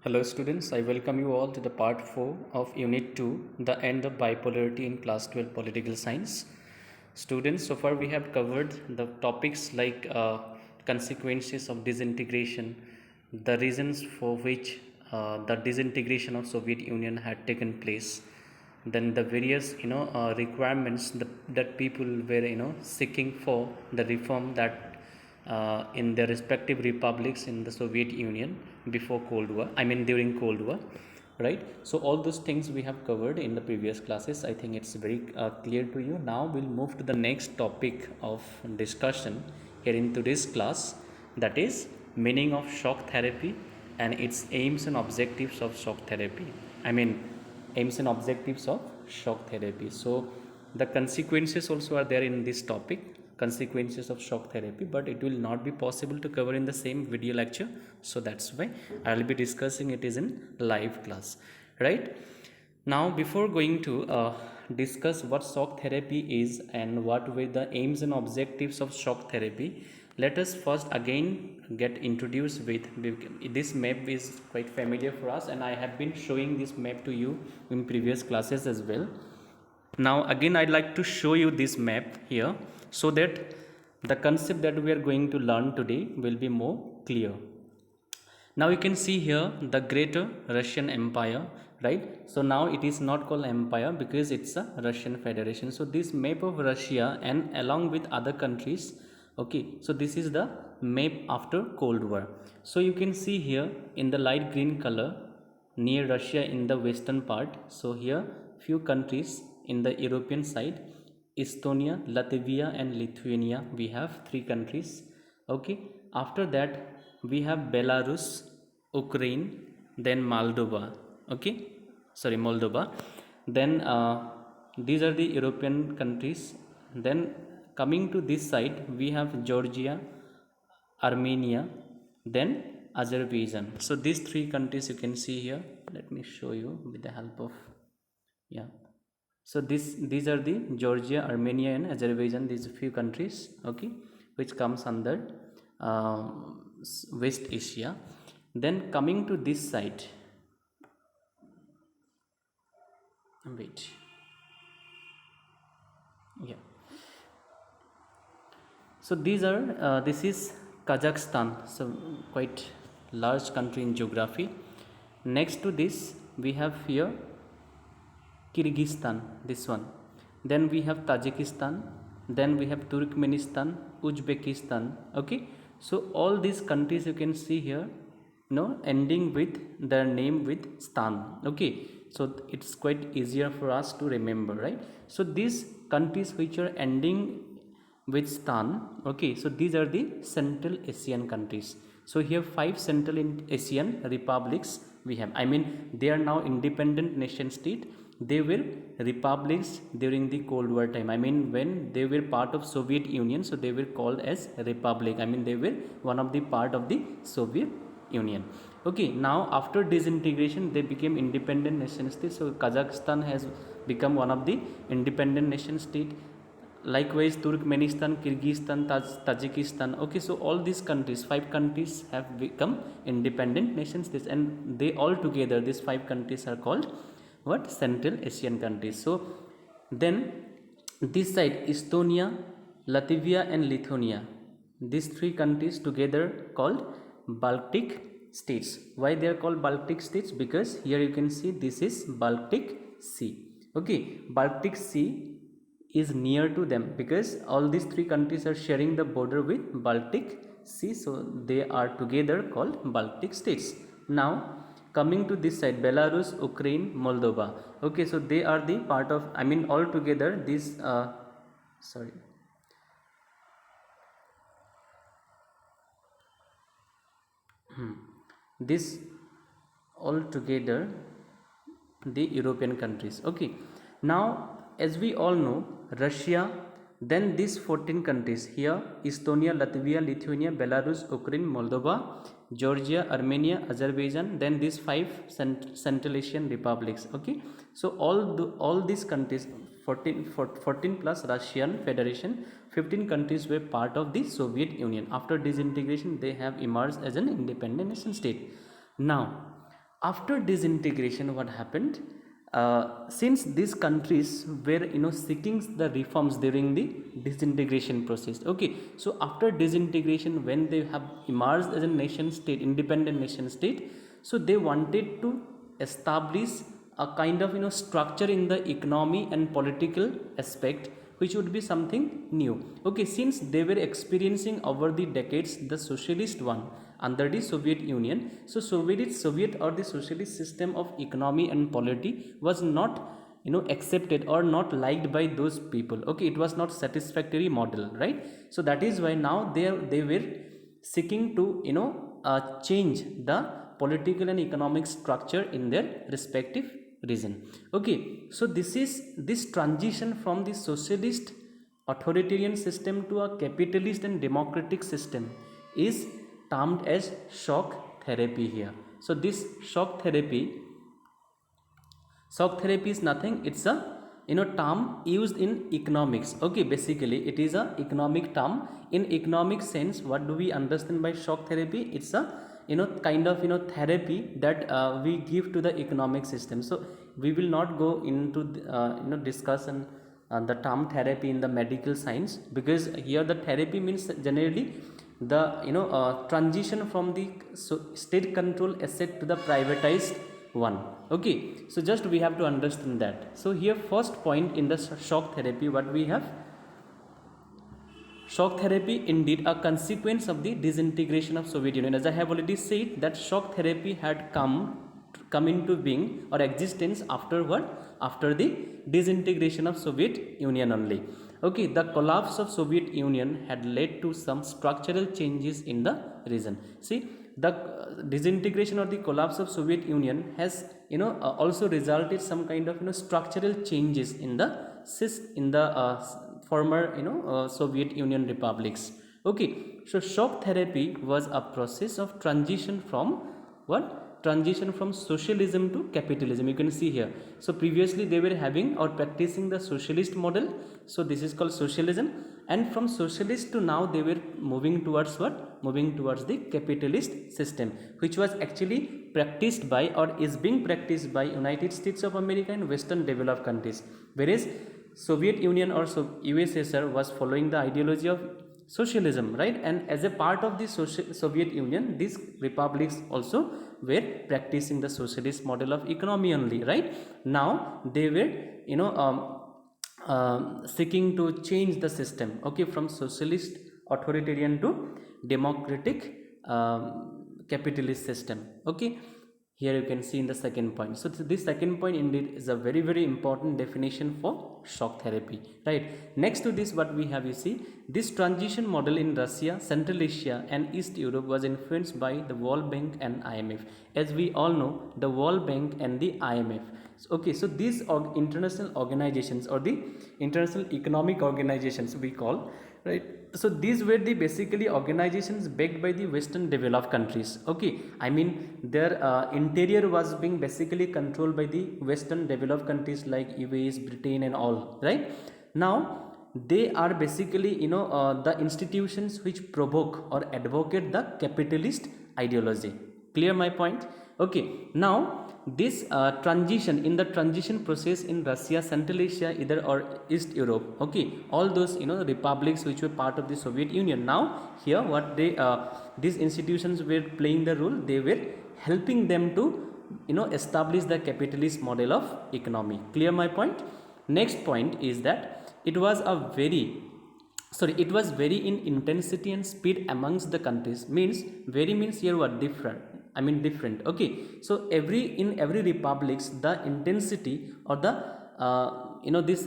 Hello students, I welcome you all to the part 4 of Unit 2, the end of bipolarity in class 12 political science. Students, so far we have covered the topics like consequences of disintegration, the reasons for which the disintegration of Soviet Union had taken place, then the various requirements that people were seeking for the reform that in their respective republics in the Soviet Union before Cold War, I mean during Cold War, right? So all those things we have covered in the previous classes. I think it's very clear to you. Now we'll move to the next topic of discussion here in today's class, that is meaning of shock therapy and its aims and objectives of shock therapy. I mean aims and objectives of shock therapy. So the consequences also are there in this topic, consequences of shock therapy, but it will not be possible to cover in the same video lecture, so that's why I will be discussing it is in live class, right? Now before going to discuss what shock therapy is and what were the aims and objectives of shock therapy, let us first again get introduced with this map is quite familiar for us, and I have been showing this map to you in previous classes as well. Now again I'd like to show you this map here so that the concept that we are going to learn today will be more clear. Now you can see here the greater Russian Empire, right? So now it is not called empire because it's a Russian Federation. So this map of Russia and along with other countries, okay, so this is the map after Cold War. So you can see here in the light green color near Russia in the western part. So here few countries in the European side, Estonia, Latvia and Lithuania, we have three countries. Okay, after that we have Belarus, Ukraine, then Moldova. Okay, sorry, Moldova. Then these are the European countries. Then coming to this side we have Georgia, Armenia, then Azerbaijan. So these three countries you can see here. Let me show you with the help of, yeah. So these are the Georgia, Armenia and Azerbaijan, these few countries, okay, which comes under West Asia. Then coming to this side, wait, yeah. So these are this is Kazakhstan, so quite large country in geography. Next to this we have here Kyrgyzstan, this one. Then we have Tajikistan, then we have Turkmenistan, Uzbekistan. Okay, so all these countries you can see here, ending with their name with stan. Okay, so it's quite easier for us to remember, right? So these countries which are ending with stan, okay, so these are the Central Asian countries. So here five Central Asian republics we have. I mean they are now independent nation state. They were republics during the Cold War time. I mean when they were part of Soviet Union, so they were called as republic. I mean they were one of the part of the Soviet Union. Okay, now after disintegration they became independent nation state. So Kazakhstan has become one of the independent nation state. Likewise Turkmenistan, Kyrgyzstan, Tajikistan. Okay, so all these countries, five countries have become independent nation states, and they all together, these five countries are called what? Central Asian countries. So then this side Estonia, Latvia and Lithuania, these three countries together called Baltic states. Why they are called Baltic states? Because here you can see this is Baltic Sea. Okay, Baltic Sea is near to them because all these three countries are sharing the border with Baltic Sea, so they are together called Baltic states. Now coming to this side, Belarus, Ukraine, Moldova. Okay, so they are the part of, I mean all together these sorry, this all together the European countries. Okay, now as we all know, Russia, then these 14 countries here, Estonia, Latvia, Lithuania, Belarus, Ukraine, Moldova, Georgia, Armenia, Azerbaijan, then these five Central Asian republics. Okay, so all these countries, 14 plus Russian Federation, 15 countries were part of the Soviet Union. After disintegration they have emerged as an independent nation state. Now After disintegration, what happened? Since these countries were seeking the reforms during the disintegration process. Okay, so after disintegration, when they have emerged as a nation state, independent nation state, so they wanted to establish a kind of structure in the economy and political aspect, which would be something new. Okay, since they were experiencing over the decades the socialist one under the Soviet Union, so Soviet or the socialist system of economy and polity was not accepted or not liked by those people. Okay, it was not satisfactory model, right? So that is why now they were seeking to change the political and economic structure in their respective region. Okay, so this transition from the socialist authoritarian system to a capitalist and democratic system is termed as shock therapy here. So this shock therapy is nothing, it's a term used in economics. Okay, basically it is a economic term. In economic sense, what do we understand by shock therapy? It's a kind of therapy that we give to the economic system. So we will not go into discussion the term therapy in the medical science, because here the therapy means generally the transition from the state control asset to the privatized one. Okay, so just we have to understand that. So here first point in the shock therapy, what we have: shock therapy indeed a consequence of the disintegration of Soviet Union. As I have already said, that shock therapy had come into being or existence after what? After the disintegration of Soviet Union only. Okay, the collapse of Soviet Union had led to some structural changes in the region. See, the disintegration or the collapse of Soviet Union has also resulted some kind of structural changes in the former Soviet Union republics. Okay, so shock therapy was a process of transition from what? Transition from socialism to capitalism. You can see here, so previously they were having or practicing the socialist model, so this is called socialism, and from socialist to now they were moving towards what? Moving towards the capitalist system, which was actually practiced by or is being practiced by United States of America and Western developed countries, whereas Soviet Union or USSR was following the ideology of socialism, right? And as a part of the Soviet Union, these republics also were practicing the socialist model of economy only, right? Now they were seeking to change the system, okay, from socialist authoritarian to democratic capitalist system. Okay, here you can see in the second point. So this second point indeed is a very, very important definition for shock therapy, right? Next to this, what we have, you see, this transition model in Russia, Central Asia and East Europe was influenced by the World Bank and IMF. As we all know, the World Bank and the IMF. Okay, so these international organizations or the international economic organizations we call, right? So these were the basically organizations backed by the Western developed countries. Okay, I mean their interior was being basically controlled by the Western developed countries like US, Britain and all, right? Now they are basically the institutions which provoke or advocate the capitalist ideology. Clear my point? Okay, now this transition, in the transition process in Russia, Central Asia either or East Europe, okay, all those republics which were part of the Soviet Union, now here what they these institutions were playing the role, they were helping them to establish the capitalist model of economy. Clear my point? Next point is that it was very in intensity and speed amongst the countries. Means very means here what? Different. I mean different. Okay, so in every republics the intensity or the this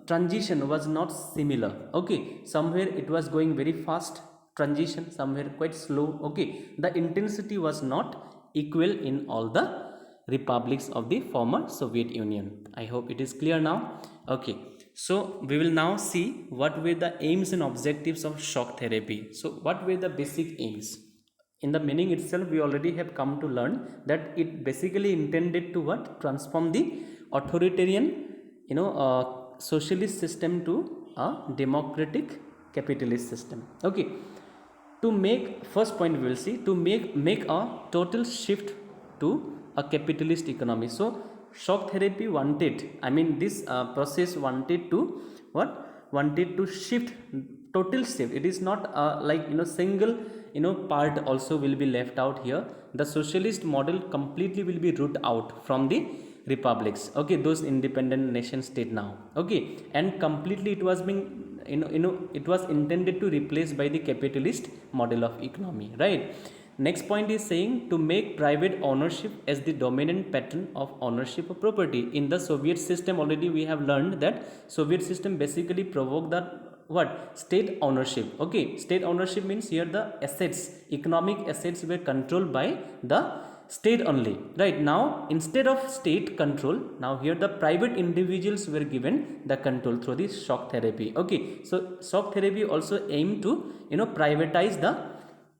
transition was not similar. Okay, somewhere it was going very fast transition, somewhere quite slow. Okay, the intensity was not equal in all the republics of the former Soviet Union. I hope it is clear now. Okay, so we will now see what were the aims and objectives of shock therapy. So what were the basic aims? In the meaning itself, we already have come to learn that it basically intended to what? Transform the authoritarian socialist system to a democratic capitalist system. Okay, to make, first point we will see, to make a total shift to a capitalist economy. So shock therapy wanted, I mean this process wanted to what, wanted to shift, total shift. It is not like single part also will be left out here. The socialist model completely will be rooted out from the republics, okay, those independent nation state now, okay, and completely it was being it was intended to replace by the capitalist model of economy, right? Next point is saying to make private ownership as the dominant pattern of ownership of property. In the Soviet system already we have learned that Soviet system basically provoked the what, state ownership, okay. State ownership means here the assets, economic assets were controlled by the state only, right? Now instead of state control, now here the private individuals were given the control through this shock therapy, okay. So shock therapy also aim to privatize the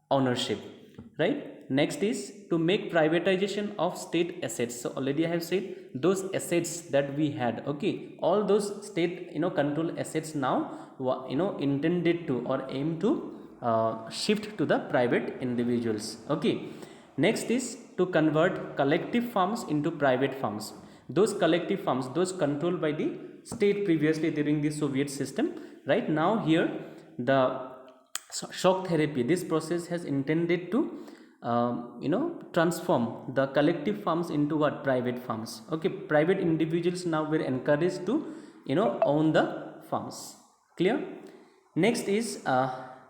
ownership, right? Next is to make privatization of state assets. So already I have said those assets that we had, okay, all those state control assets now intended to or aim to shift to the private individuals, okay. Next is to convert collective farms into private farms. Those collective farms, those controlled by the state previously during the Soviet system, right? Now here the shock therapy, this process has intended to transform the collective farms into what, private farms, okay. Private individuals now were encouraged to own the farms, clear. Next is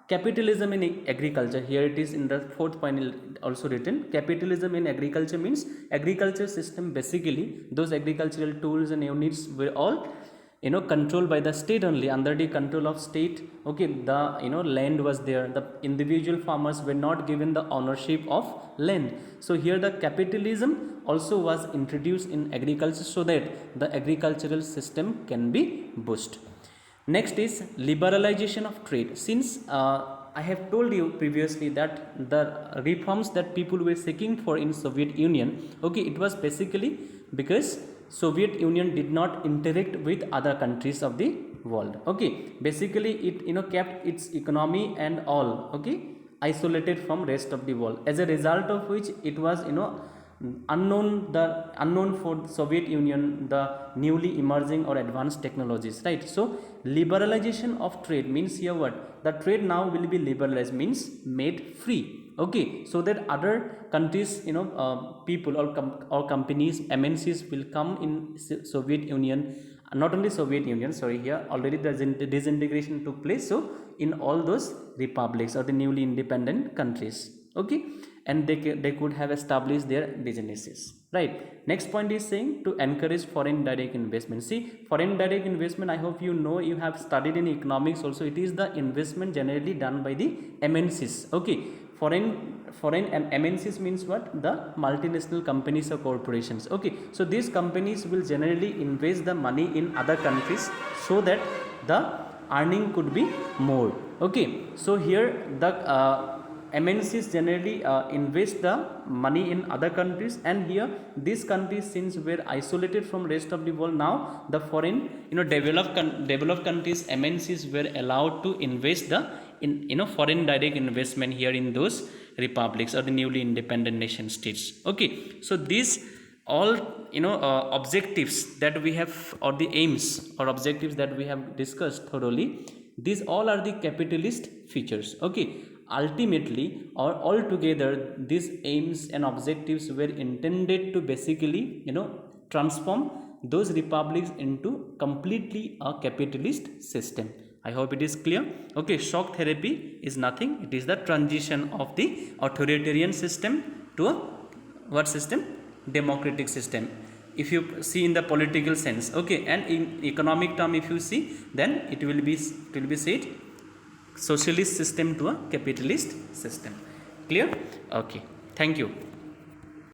capitalism in agriculture. Here it is in the fourth point also written. Capitalism in agriculture means agriculture system, basically those agricultural tools and units were all controlled by the state only, under the control of state, okay. The land was there, the individual farmers were not given the ownership of land. So here the capitalism also was introduced in agriculture so that the agricultural system can be boosted. Next is liberalization of trade. Since I have told you previously that the reforms that people were seeking for in Soviet Union, okay, it was basically because Soviet Union did not interact with other countries of the world, okay. Basically it kept its economy and all, okay, isolated from rest of the world, as a result of which it was unknown for Soviet Union the newly emerging or advanced technologies, right? So liberalization of trade means here what, the trade now will be liberalized, means made free, okay, so that other countries people or companies, MNCs will come in Soviet Union, not only Soviet Union, sorry, here already the disintegration took place, so in all those republics or the newly independent countries, okay, and they could have established their businesses, right? Next point is saying to encourage foreign direct investment. See, foreign direct investment, I hope you have studied in economics also, it is the investment generally done by the MNCs, okay. Foreign MNCs means what, the multinational companies or corporations, okay. So these companies will generally invest the money in other countries so that the earning could be more, okay. So here the MNCs generally invest the money in other countries, and here these countries, since were isolated from rest of the world, now the foreign developed countries MNCs were allowed to invest the foreign direct investment here in those republics or the newly independent nation states, okay. So these all objectives that we have, or the aims or objectives that we have discussed thoroughly, these all are the capitalist features, okay. Ultimately or altogether, these aims and objectives were intended to basically transform those republics into completely a capitalist system. I hope it is clear, okay. Shock therapy is nothing, it is the transition of the authoritarian system to a what system, democratic system, if you see in the political sense, okay. And in economic term if you see, then it will be said socialist system to a capitalist system, clear, okay. Thank you.